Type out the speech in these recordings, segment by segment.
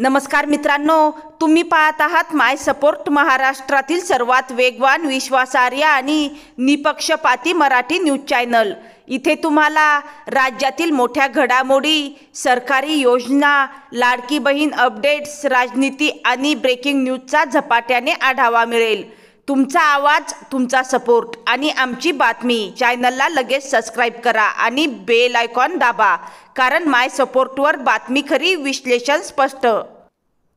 नमस्कार मित्रांनो, तुम्ही पाहत आहात माय सपोर्ट महाराष्ट्रातील सर्वात वेगवान, विश्वासार्ह आणि निपक्षपाती मराठी न्यूज चॅनल। इथे तुम्हाला राज्यातील मोठ्या घडामोडी, सरकारी योजना, लाडकी बहीण अपडेट्स, राजनीती आणि ब्रेकिंग न्यूजचा झपाट्याने आढावा मिळेल। तुमचा आवाज, तुमचा सपोर्ट आणि आमची बातमी चॅनलला लगेच सबस्क्राइब करा आणि बेल आयकॉन दाबा, कारण माय सपोर्टवर बातमी खरी, विश्लेषण स्पष्ट।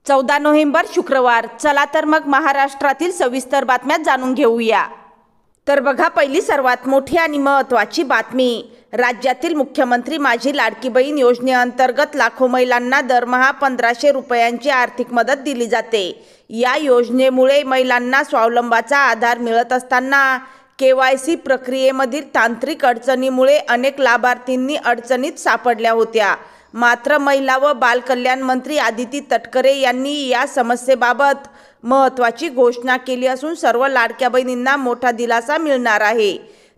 14 नोव्हेंबर शुक्रवार। चला तर मग महाराष्ट्रातील सविस्तर बातम्या जाणून घेऊया। तर बघा, पहिली सर्वात मोठी आणि महत्त्वाची बातमी। राज्यातील मुख्यमंत्री माझी लाडकी बहीण योजनेअंतर्गत लाखो महिलांना दरमहा 1500 रुपयांची आर्थिक मदत दिली जाते। या योजनेमुळे महिलांना स्वावलंबनाचा आधार मिळत असताना KYC प्रक्रियेमधील तांत्रिक अडचणीमुळे अनेक लाभार्थींनी अडचणीत सापडल्या होत्या। मात्र महिला व बालकल्याण मंत्री आदिती तटकरे यांनी या समस्येबाबत महत्त्वाची घोषणा केली असून सर्व लाडक्या बहिणींना मोठा दिलासा मिळणार आहे।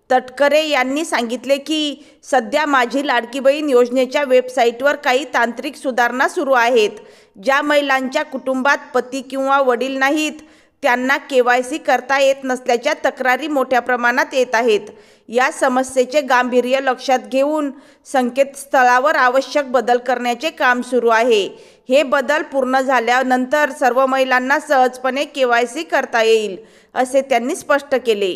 तटकरे यांनी सांगितले की सध्या माझी लाडकी बहीण योजनेच्या वेबसाईटवर काही तांत्रिक सुधारणा सुरू आहेत। ज्या महिलांच्या कुटुंबात पती किंवा वडील नाहीत, त्यांना KYC करता येत नसल्याच्या तक्रारी मोठ्या प्रमाणात येत आहेत। या समस्येचे गांभीर्य लक्षात घेऊन संकेतस्थळावर आवश्यक बदल करण्याचे काम सुरू आहे। हे बदल पूर्ण झाल्यानंतर सर्व महिलांना सहजपणे KYC करता येईल, असे त्यांनी स्पष्ट केले।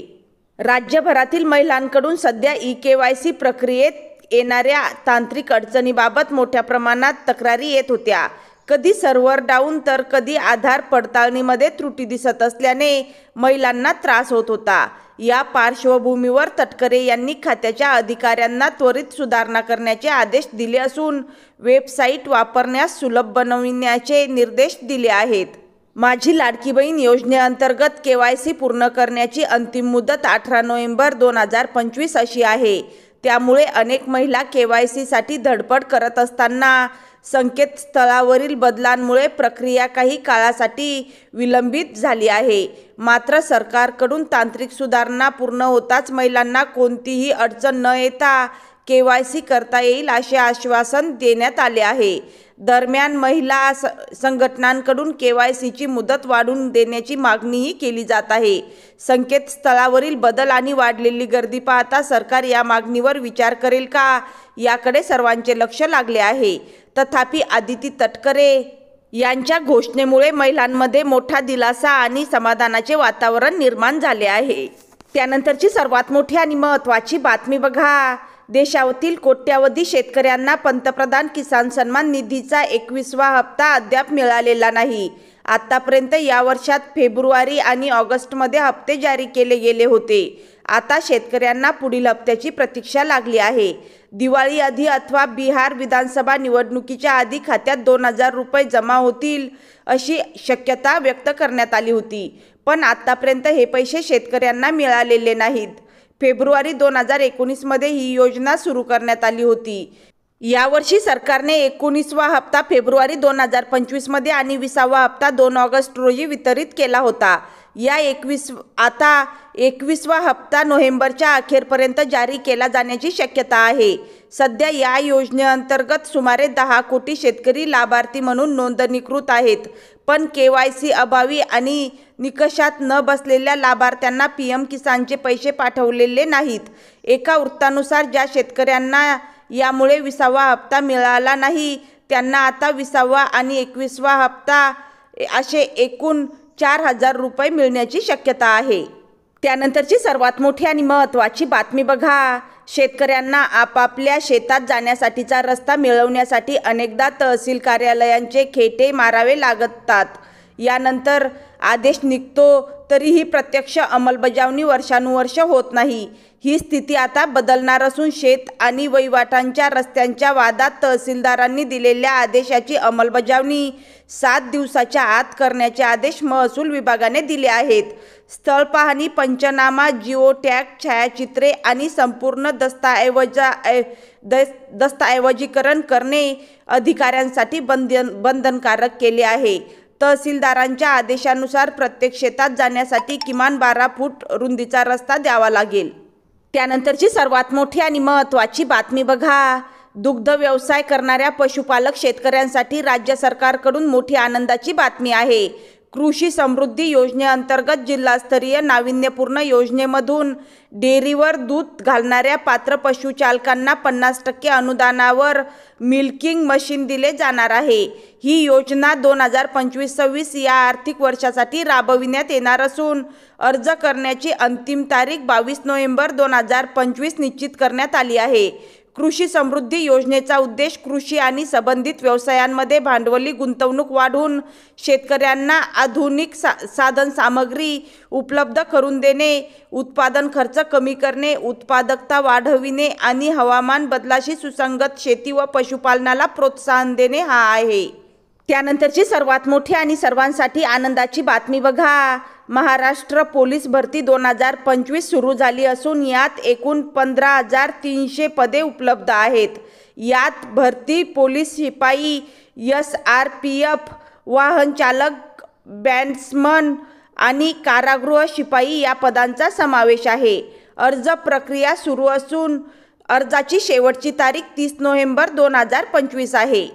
राज्यभरातील महिलांकडून सध्या eKYC प्रक्रियेत येणाऱ्या तांत्रिक अडचणीबाबत मोठ्या प्रमाणात तक्रारी येत होत्या। कधी सर्व्हर डाऊन तर कधी आधार पडताळणीमध्ये त्रुटी दिसत असल्याने महिलांना त्रास होत होता। या पार्श्वभूमीवर तटकरे यांनी खात्याच्या अधिकाऱ्यांना त्वरित सुधारणा करण्याचे आदेश दिले असून वेबसाईट वापरण्यास सुलभ बनविण्याचे निर्देश दिले आहेत। माझी लाडकी बहीण योजनेअंतर्गत KYC पूर्ण करण्याची अंतिम मुदत 18 नोव्हेंबर 2025 अशी आहे। त्यामुळे अनेक महिला KYC साठी धडपड करत असताना संकेतस्थळावरील बदलांमुळे प्रक्रिया काही काळासाठी विलंबित झाली आहे। मात्र सरकारकडून तांत्रिक सुधारणा पूर्ण होताच महिलांना कोणतीही अडचण न येता KYC करता येईल असे आश्वासन देण्यात आले आहे। दरम्यान महिला संघटनांकडून KYC ची मुदत वाढवून देण्याची मागणीही केली जात आहे। संकेतस्थळावरील बदल आणि वाढलेली गर्दी पाहता सरकार या मागणीवर विचार करेल का, याकडे सर्वांचे लक्ष लागले आहे। तथापि आदिती तटकरे यांच्या घोषणेमुळे महिलांमध्ये मोठा दिलासा आणि समाधानाचे वातावरण निर्माण झाले आहे। त्यानंतरची सर्वात मोठी आणि महत्त्वाची बातमी बघा। देशातील कोट्यावधी शेतकऱ्यांना पंतप्रधान किसान सन्मान निधीचा 21वा हप्ता अद्याप मिळालेला नाही। आतापर्यंत या वर्षात फेब्रुवारी आणि ऑगस्टमध्ये हप्ते जारी केले गेले होते। आता शेतकऱ्यांना पुढील हप्त्याची प्रतीक्षा लागली आहे। दिवाळी आधी अथवा बिहार विधानसभा निवडणुकीच्या आधी खात्यात 2000 रुपये जमा होतील अशी शक्यता व्यक्त करण्यात आली होती, पण आतापर्यंत हे पैसे शेतकऱ्यांना मिळालेले नाहीत। फेब्रुवारी 2019 मध्ये ही योजना सुरू करण्यात आली होती। यावर्षी सरकारने 19वा हप्ता फेब्रुवारी 2025 मध्ये आणि 20वा हप्ता 2 ऑगस्ट रोजी वितरित केला होता। आता 21वा हप्ता नोव्हेंबरच्या अखेरपर्यंत जारी केला जाण्याची शक्यता आहे। सध्या या योजनेअंतर्गत सुमारे 10 कोटी शेतकरी लाभार्थी म्हणून नोंदणीकृत आहेत, पण KYC अभावी आणि निकषात न बसलेल्या लाभार्थ्यांना PM किसानचे पैसे पाठवलेले नाहीत। एका वृत्तानुसार ज्या शेतकऱ्यांना यामुळे 20वा हप्ता मिळाला नाही, त्यांना आता 20वा आणि 21वा हप्ता असे एकूण 4000 रुपये मिळण्याची शक्यता आहे। त्यानंतरची सर्वात मोठी आणि महत्त्वाची बातमी बघा। शेतकऱ्यांना आपापल्या शेतात जाण्यासाठीचा रस्ता मिळवण्यासाठी अनेकदा तहसील कार्यालयांचे खेटे मारावे लागतात। यानंतर आदेश निघतो तरीही प्रत्यक्ष अंमलबजावणी वर्षानुवर्ष होत नाही। ही स्थिती आता बदलणार असून शेत आणि वहिवाटांच्या रस्त्यांच्या वादात तहसीलदारांनी दिलेल्या आदेशाची अंमलबजावणी 7 दिवसाच्या आत करण्याचे आदेश महसूल विभागाने दिले आहेत। स्थळ पाहणी, पंचनामा, जिओ टॅग, छायाचित्रे आणि संपूर्ण दस्तऐवजीकरण करणे अधिकाऱ्यांसाठी बंधनकारक केले आहे। तहसीलदारांच्या आदेशानुसार प्रत्येक शेतात जाण्यासाठी किमान 12 फूट रुंदीचा रस्ता द्यावा लागेल। त्यानंतरची सर्वात मोठी आणि महत्त्वाची बातमी बघा। दुग्ध व्यवसाय करणाऱ्या पशुपालक शेतकऱ्यांसाठी राज्य सरकारकडून मोठी आनंदाची बातमी आहे। कृषी समृद्धी योजनेअंतर्गत जिल्हास्तरीय नाविन्यपूर्ण योजनेमधून डेअरीवर दूध घालणाऱ्या पात्र पशुचालकांना 50% अनुदानावर मिल्किंग मशीन दिले जाणार आहे। ही योजना 2025-26 या आर्थिक वर्षासाठी राबविण्यात येणार असून अर्ज करण्याची अंतिम तारीख 22 नोव्हेंबर 2025 निश्चित करण्यात आली आहे। कृषी समृद्धी योजनेचा उद्देश कृषी आणि संबंधित व्यवसायांमध्ये भांडवली गुंतवणूक वाढवून शेतकऱ्यांना आधुनिक साधन सामग्री उपलब्ध करून देणे, उत्पादन खर्च कमी करणे, उत्पादकता वाढविणे आणि हवामान बदलाशी सुसंगत शेती व पशुपालनाला प्रोत्साहन देणे हा आहे। त्यानंतरची सर्वात मोठी आणि सर्वांसाठी आनंदाची बातमी बघा। महाराष्ट्र पोलीस भरती 2025 सुरू झाली असून यात एकूण 15,300 पदे उपलब्ध आहेत। यात भरती पोलीस शिपाई, SRPF, वाहन चालक, बॅट्समन आणि कारागृह शिपाई या पदांचा समावेश आहे। अर्ज प्रक्रिया सुरू असून अर्जाची शेवटची तारीख 30 नोव्हेंबर 2025 आहे।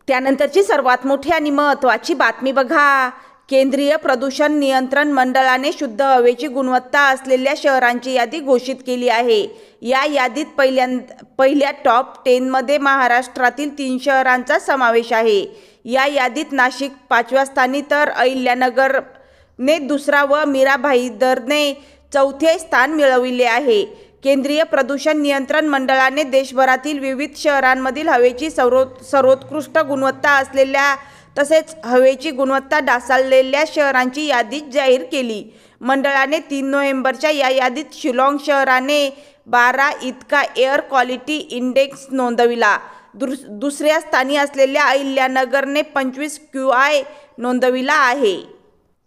त्यानंतरची सर्वात मोठी आणि महत्त्वाची बातमी बघा। केंद्रीय प्रदूषण नियंत्रण मंडळाने शुद्ध हवेची गुणवत्ता असलेल्या शहरांची यादी घोषित केली आहे। या यादीत पहिल्या टॉप 10 मध्ये महाराष्ट्रातील 3 शहरांचा समावेश आहे। या यादीत नाशिक 5व्या स्थानी तर अहिल्यानगरने 2रा व मीरा भाईंदरने 4थे स्थान मिळविले आहे। केंद्रीय प्रदूषण नियंत्रण मंडळाने देशभरातील विविध शहरांमधील हवेची सर्वोत्कृष्ट गुणवत्ता असलेल्या तसेच हवेची गुणवत्ता ढासळलेल्या शहरांची यादी जाहीर केली। मंडळाने 3 नोव्हेंबरच्या या यादीत शिलाँग शहराने 12 इतका एअर क्वालिटी इंडेक्स नोंदविला। दुसऱ्या स्थानी असलेल्या अहिल्यानगरने 25 QI नोंदविला आहे।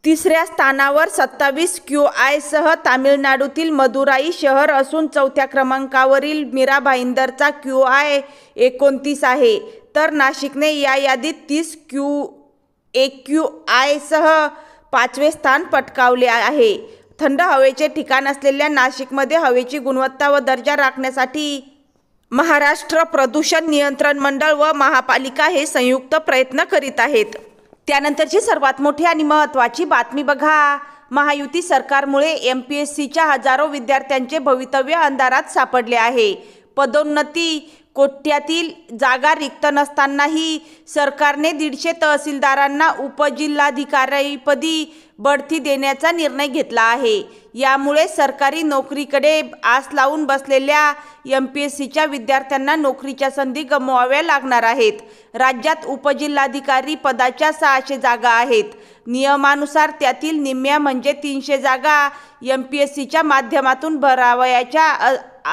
तिसऱ्या स्थानावर 27 QI सह तामिळनाडूतील मदुराई शहर असून 4थ्या क्रमांकावरील मीरा भाईंदरचा QI 29 आहे। तर नाशिकने या यादीत 30 AQI सह 5वे स्थान पटकावले आहे। थंड हवेचे ठिकाण असलेल्या नाशिकमध्ये हवेची गुणवत्ता व दर्जा राखण्यासाठी महाराष्ट्र प्रदूषण नियंत्रण मंडळ व महापालिका हे संयुक्त प्रयत्न करीत आहेत। त्यानंतरची सर्वात मोठी आणि महत्त्वाची बातमी बघा। महायुती सरकारमुळे MPSCच्या हजारो विद्यार्थ्यांचे भवितव्य अंधारात सापडले आहे। पदोन्नती कोट्यातील जागा रिक्त नसतानाही सरकारने 150 तहसीलदारांना उपजिल्हाधिकारीपदी बढती देण्याचा निर्णय घेतला आहे। यामुळे सरकारी नोकरीकडे आस लावून बसलेल्या MPSCच्या विद्यार्थ्यांना नोकरीच्या संधी गमवाव्या लागणार आहेत। राज्यात उपजिल्हाधिकारी पदाच्या 600 जागा आहेत। नियमानुसार त्यातील निम्म्या म्हणजे 300 जागा MPSCच्या माध्यमातून भरावयाच्या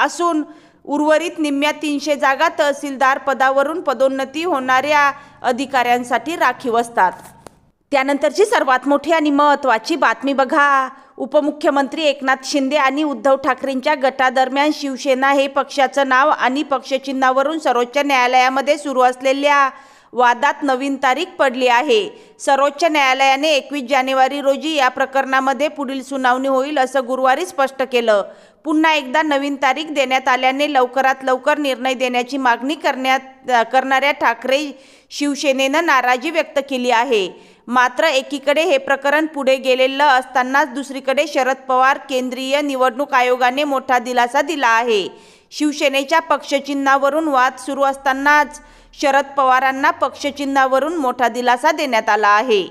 असून उर्वरित निम्म्या 300 जागा तहसीलदार पदावरून पदोन्नती होणाऱ्या अधिकाऱ्यांसाठी राखीव असतात। त्यानंतरची सर्वात मोठी आणि महत्त्वाची बातमी बघा। उपमुख्यमंत्री एकनाथ शिंदे आणि उद्धव ठाकरेंच्या गटादरम्यान शिवसेना हे पक्षाचं नाव आणि पक्षचिन्हावरून सर्वोच्च न्यायालयामध्ये सुरू असलेल्या वादात नवीन तारीख पडली आहे। सर्वोच्च न्यायालयाने 21 जानेवारी रोजी या प्रकरणामध्ये पुढील सुनावणी होईल असं गुरुवारी स्पष्ट केलं। पुन्हा एकदा नवीन तारीख देण्यात आल्याने लवकरात लवकर निर्णय देण्याची मागणी करणाऱ्या ठाकरे शिवसेनेनं नाराजी व्यक्त केली आहे। मात्र एकीकडे हे प्रकरण पुढे गेलेलं असतानाच दुसरीकडे शरद पवार केंद्रीय निवडणूक आयोगाने मोठा दिलासा दिला आहे। शिवसेनेच्या पक्षचिन्हावरून वाद सुरू असतानाच शरद पवारांना पक्षचिन्हावरून मोठा दिलासा देण्यात आला आहे।